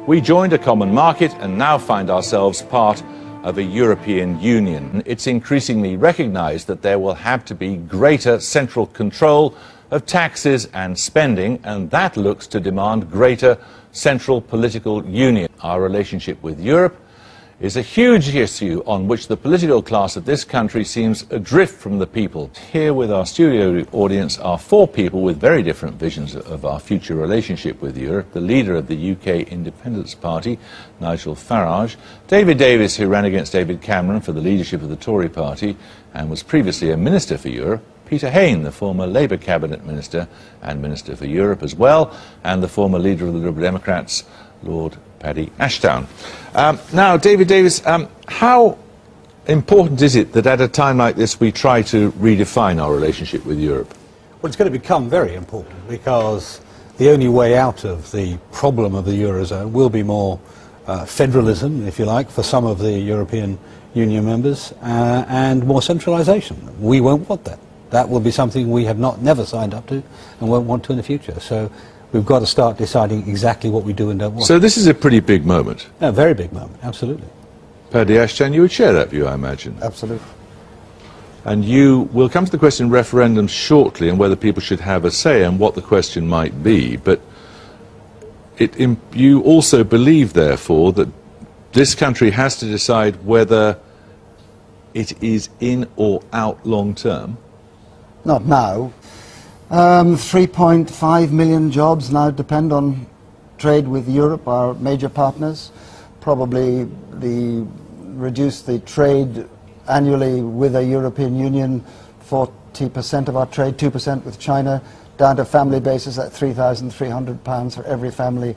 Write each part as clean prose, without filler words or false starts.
we joined a common market and now find ourselves part of a European Union. It's increasingly recognized that there will have to be greater central control of taxes and spending, and that looks to demand greater central political union. Our relationship with Europe is a huge issue on which the political class of this country seems adrift from the people. Here with our studio audience are four people with very different visions of our future relationship with Europe. The leader of the UK Independence Party, Nigel Farage; David Davis, who ran against David Cameron for the leadership of the Tory party and was previously a Minister for Europe; Peter Hain, the former Labour Cabinet Minister and Minister for Europe as well, and the former leader of the Liberal Democrats, Lord Paddy Ashdown. Now, David Davis, how important is it that at a time like this we try to redefine our relationship with Europe? Well, it's going to become very important because the only way out of the problem of the Eurozone will be more federalism, if you like, for some of the European Union members, and more centralisation. We won't want that. That will be something we have never signed up to and won't want to in the future. So we've got to start deciding exactly what we do and don't want. So this is a pretty big moment. A very big moment, absolutely. Paddy Ashdown, you would share that view, I imagine. Absolutely. And we'll come to the question referendum shortly and whether people should have a say and what the question might be. But you also believe, therefore, that this country has to decide whether it is in or out long term? Not now. 3.5 million jobs now depend on trade with Europe, our major partners. Probably reduce the trade annually with a European Union, 40% of our trade, 2% with China, down to family basis at £3,300 for every family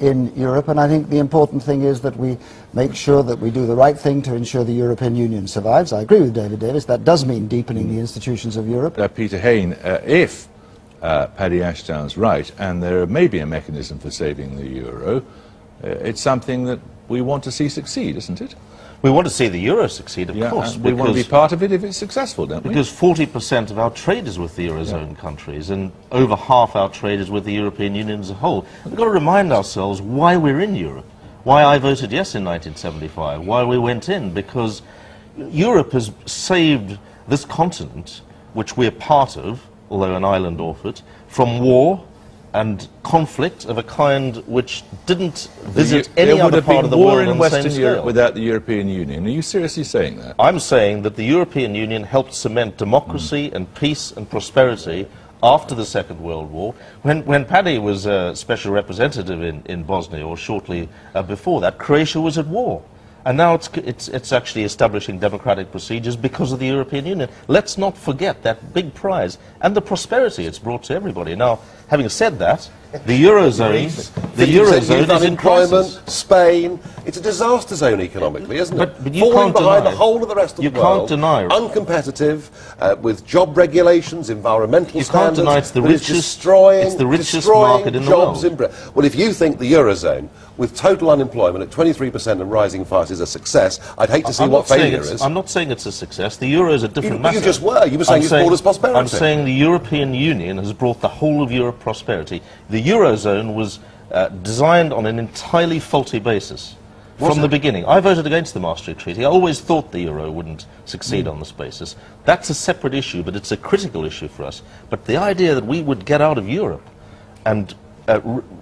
in Europe. And I think the important thing is that we make sure that we do the right thing to ensure the European Union survives. I agree with David Davis. That does mean deepening the institutions of Europe. Peter Hain, if Paddy Ashdown's right, and there may be a mechanism for saving the euro, it's something that we want to see succeed, isn't it? We want to see the euro succeed, of course. We want to be part of it if it's successful, don't we? Because 40% of our trade is with the eurozone countries, and over half our trade is with the European Union as a whole. We've got to remind ourselves why we're in Europe, why I voted yes in 1975, why we went in, because Europe has saved this continent, which we're part of, although an island off it, from war and conflict of a kind which didn't visit any other part of the world on the same scale. There would have been war in Western Europe without the European Union. Are you seriously saying that? I'm saying that the European Union helped cement democracy and peace and prosperity after the Second World War. When Paddy was a special representative in Bosnia, or shortly before that, Croatia was at war. And now it's actually establishing democratic procedures because of the European Union. Let's not forget that big prize and the prosperity it's brought to everybody. Now, having said that, the Eurozone is in crisis. Spain, it's a disaster zone economically, isn't it? But you falling can't behind deny, the whole of the rest of the world. You can't deny it. Uncompetitive, with job regulations, environmental standards. You can't deny it's the richest market in the world. Well, if you think the Eurozone, with total unemployment at 23% and rising fast, is a success, I'd hate to see what failure is. I'm not saying it's a success. The euro is a different matter. You just were. You were saying it's brought us prosperity. I'm saying the European Union has brought the whole of Europe prosperity. The Eurozone was designed on an entirely faulty basis from the beginning. I voted against the Maastricht Treaty. I always thought the euro wouldn't succeed on this basis. That's a separate issue, but it's a critical issue for us. But the idea that we would get out of Europe and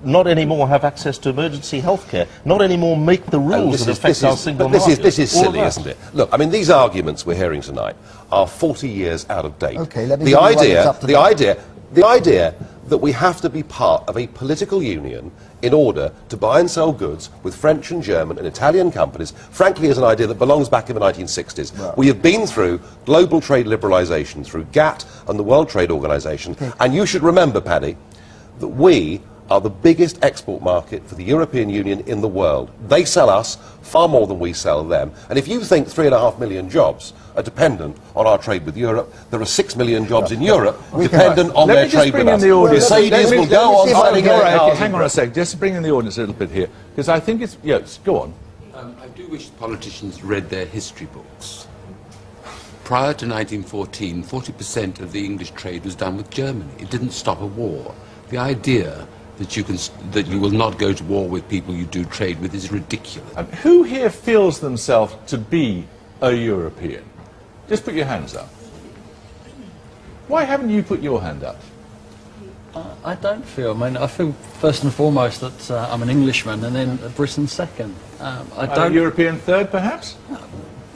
not anymore have access to emergency health care, not anymore make the rules that affect our single market. This is silly, isn't it? Look, I mean, these arguments we're hearing tonight are 40 years out of date. Okay, let me the idea that we have to be part of a political union in order to buy and sell goods with French and German and Italian companies, frankly, is an idea that belongs back in the 1960s. Right. We have been through global trade liberalisation, through GATT and the World Trade Organization, and you should remember, Paddy, that we are the biggest export market for the European Union in the world. They sell us far more than we sell them. And if you think 3.5 million jobs are dependent on our trade with Europe, there are 6 million jobs in Europe dependent on their trade with us. Mercedes will go on selling cars. Hang on a sec, just to bring in the audience a little bit here, because I think it's... Yes, go on. I do wish politicians read their history books. Prior to 1914, 40% of the English trade was done with Germany. It didn't stop a war. The idea that you will not go to war with people you do trade with is ridiculous. Who here feels themselves to be a European? Just put your hands up. Why haven't you put your hand up? I don't feel. I mean, I feel first and foremost that I'm an Englishman, and then Britain second. I don't. A European third, perhaps?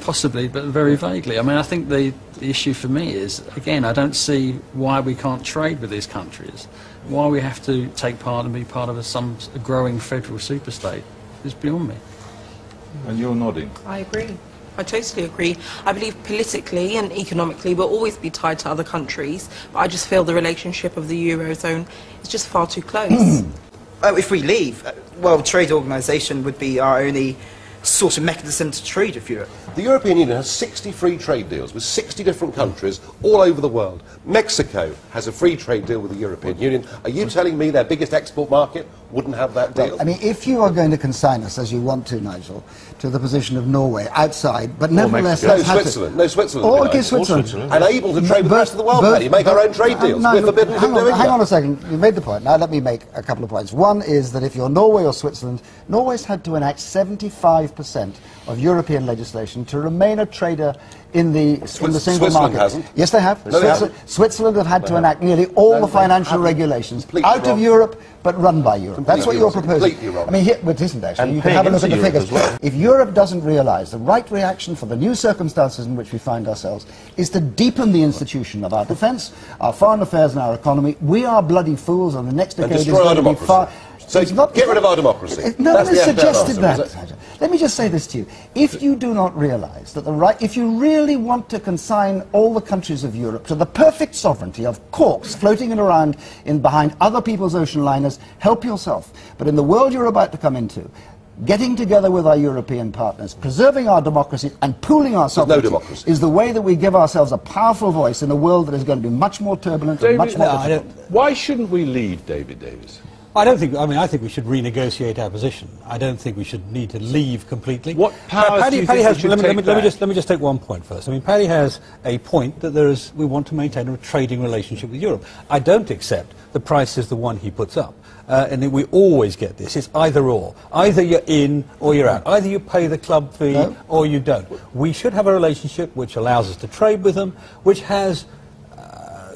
Possibly, but very vaguely. I mean, I think the issue for me is, again, I don't see why we can't trade with these countries, why we have to take part and be part of a growing federal superstate is beyond me. And you're nodding. I agree. I totally agree. I believe politically and economically we'll always be tied to other countries, but I just feel the relationship of the Eurozone is just far too close. If we leave, World Trade Organization would be our only sort of mechanism to trade with Europe. The European Union has 60 free trade deals with 60 different countries all over the world. Mexico has a free trade deal with the European Union. Are you telling me their biggest export market wouldn't have that deal? Well, I mean, if you are going to consign us, as you want to, Nigel, to the position of Norway, outside, but nevertheless... No, Switzerland. No, Switzerland. Or okay, Switzerland. And able to trade with the rest of the world, Paddy. Make our own trade deals. We're forbidden from doing that. Hang on a second. You made the point. Now let me make a couple of points. One is that if you're Norway or Switzerland, Norway's had to enact 75% of European legislation to remain a trader in the single market. Hasn't. Yes, they have. No, Switzerland have had to enact nearly all the financial regulations out of Europe, but run by Europe. That's what you're proposing. Completely wrong. I mean, here, but it isn't actually. And you can have a look at the Europe figures. as well. If Europe doesn't realise the right reaction for the new circumstances in which we find ourselves is to deepen the institution of our defence, our foreign affairs and our economy, we are bloody fools, and the next decade is destroy our going to be democracy. far... So get rid of our democracy. No one That's has the suggested answer, that. Let me just say this to you. If you do not realise that if you really want to consign all the countries of Europe to the perfect sovereignty of corks floating around behind other people's ocean liners, help yourself. But in the world you're about to come into, getting together with our European partners, preserving our democracy and pooling our sovereignty is the way that we give ourselves a powerful voice in a world that is going to be much more turbulent and much more difficult. Why shouldn't we leave, David Davis? I think we should renegotiate our position. I don't think we should need to leave completely. What powers do you think we should take back? Let me just take one point first. I mean, Paddy has a point that we want to maintain a trading relationship with Europe. I don't accept the price is the one he puts up. And we always get this. It's either or. Either you're in or you're out. Either you pay the club fee or you don't. We should have a relationship which allows us to trade with them, which has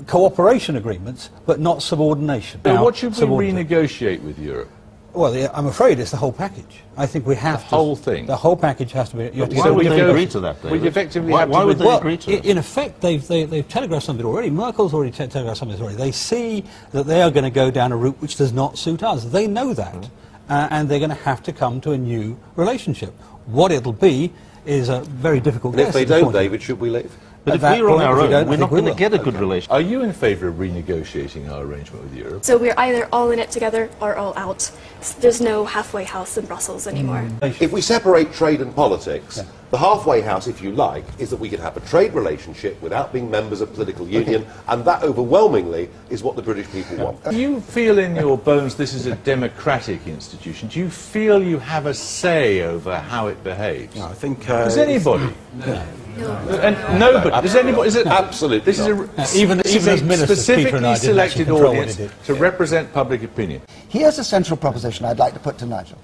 cooperation agreements, but not subordination. Now, what should we renegotiate with Europe? Well, I'm afraid it's the whole package. I think we have the whole thing. The whole package has to be. Why would they agree to that? We effectively why would they agree to that? In effect, they've telegraphed something already. Merkel's already telegraphed something already. They see that they are going to go down a route which does not suit us. They know that, and they're going to have to come to a new relationship. What it'll be is a very difficult. And if they don't, David, should we leave? But if we're on our own, we're not going to get a good relationship. Are you in favour of renegotiating our arrangement with Europe? So we're either all in it together or all out. There's no halfway house in Brussels anymore. If we separate trade and politics, the halfway house, if you like, is that we could have a trade relationship without being members of political union, and that overwhelmingly is what the British people want. Do you feel in your bones this is a democratic institution? Do you feel you have a say over how it behaves? No, I think... Does anybody? No. And nobody. Does anybody? Is it absolutely? This is a specifically selected audience to represent public opinion. Here's a central proposition I'd like to put to Nigel.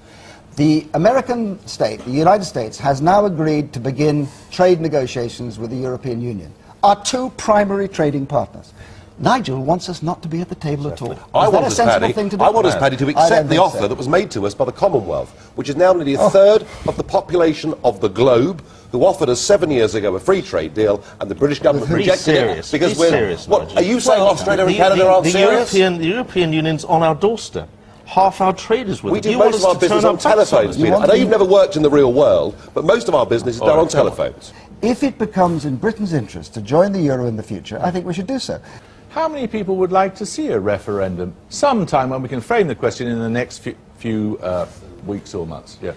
The American state, the United States, has now agreed to begin trade negotiations with the European Union, our two primary trading partners. Nigel wants us not to be at the table at all. I want us, Paddy, to accept the offer that was made to us by the Commonwealth, which is now nearly a third of the population of the globe, who offered us 7 years ago a free trade deal, and the British government rejected it because we're... What, are you saying Australia and Canada aren't serious? The European Union's on our doorstep. Half our trade is with We do most of our business on telephones, Peter. I know you've never worked in the real world, but most of our business is done on telephones. If it becomes in Britain's interest to join the euro in the future, I think we should do so. How many people would like to see a referendum sometime when we can frame the question in the next few weeks or months? Yeah.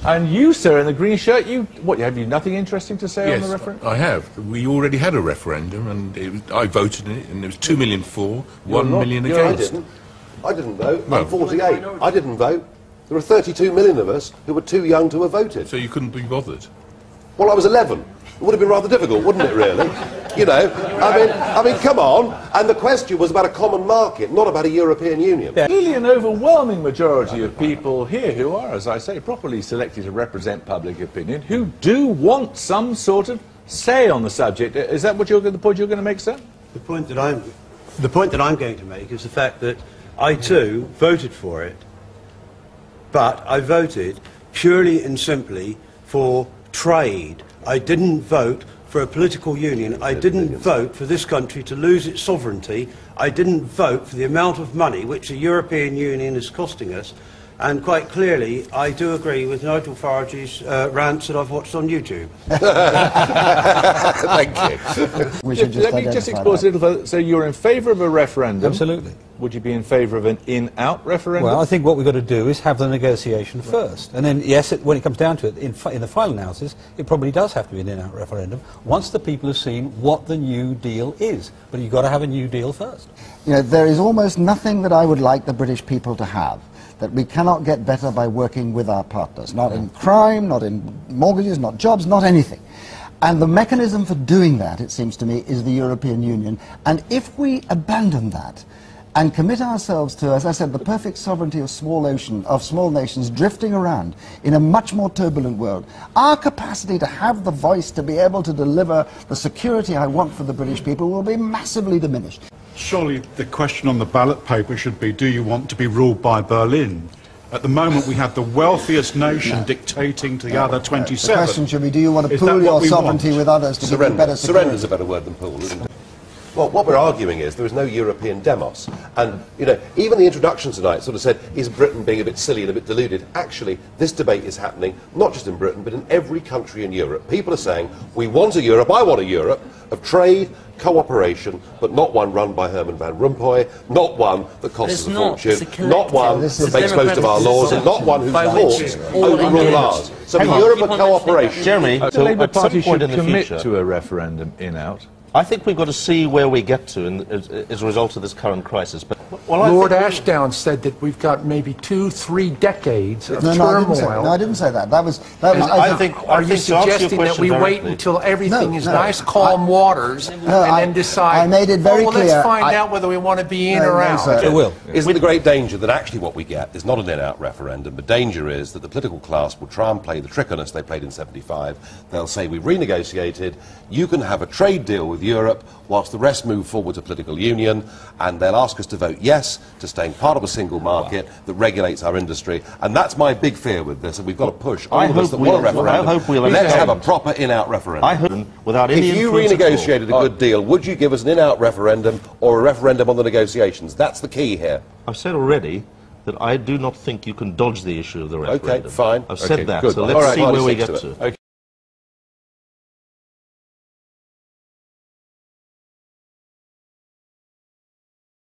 And you, sir, in the green shirt, have you nothing interesting to say on the referendum? I have. We already had a referendum, and I voted in it, and there was 2 million for, 1 million against. I didn't vote. I'm 48. I didn't vote. There were 32 million of us who were too young to have voted. So you couldn't be bothered? Well, I was 11. It would have been rather difficult, wouldn't it, really? You know, I mean, come on. And the question was about a common market, not about a European Union. Clearly an overwhelming majority of people here who are, as I say, properly selected to represent public opinion, who do want some sort of say on the subject. Is that the point you're going to make, sir? The point that I'm going to make is the fact that I too voted for it, but I voted purely and simply for trade. I didn't vote for a political union. I didn't vote for this country to lose its sovereignty. I didn't vote for the amount of money which the European Union is costing us. And quite clearly, I do agree with Nigel Farage's rants that I've watched on YouTube. Thank you. Let me just explore a little further. So you're in favour of a referendum? Absolutely. Would you be in favour of an in-out referendum? Well, I think what we've got to do is have the negotiation first. And then, yes, when it comes down to it, in the final analysis, it probably does have to be an in-out referendum once the people have seen what the new deal is. But you've got to have a new deal first. You know, there is almost nothing that I would like the British people to have that we cannot get better by working with our partners. Not in crime, not in mortgages, not jobs, not anything. And the mechanism for doing that, it seems to me, is the European Union. And if we abandon that and commit ourselves to, as I said, the perfect sovereignty of small nations drifting around in a much more turbulent world, our capacity to have the voice to be able to deliver the security I want for the British people will be massively diminished. Surely the question on the ballot paper should be, do you want to be ruled by Berlin? At the moment we have the wealthiest nation dictating to the other 27. The question should be, do you want to pool your sovereignty with others to give you better security? Surrender's a better word than pool, isn't it? Well, what we're arguing is there is no European demos. And, you know, even the introduction tonight sort of said, is Britain being a bit silly and a bit deluded? Actually, this debate is happening not just in Britain, but in every country in Europe. People are saying, we want a Europe, I want a Europe of trade, cooperation, but not one run by Herman Van Rompuy, not one that costs us a fortune, not one that makes most of our laws, and not one whose courts overrule ours. So a Europe of cooperation. Jeremy, the Labour Party should commit to a referendum in-out. I think we've got to see where we get to as a result of this current crisis. But Lord Ashdown said that we've got maybe 2-3 decades of turmoil. No, I didn't say that. That was. Are you suggesting that we wait until everything is nice, calm waters, and then decide? I made it very clear. Let's find out whether we want to be in or out. It will. Isn't the great danger that actually what we get is not an in-out referendum? The danger is that the political class will try and play the trick on us they played in '75. They'll say, we've renegotiated, you can have a trade deal with Europe whilst the rest move forward to political union, and they'll ask us to vote yes to staying part of a single market that regulates our industry. And that's my big fear with this, and we've got to push all of us that want a referendum. Let's have a proper in-out referendum. I hope without any if you renegotiated a good deal, would you give us an in-out referendum or a referendum on the negotiations? That's the key here. I've said already that I do not think you can dodge the issue of the referendum. Okay, fine. I've said that, good. so let's see where we get to. Okay.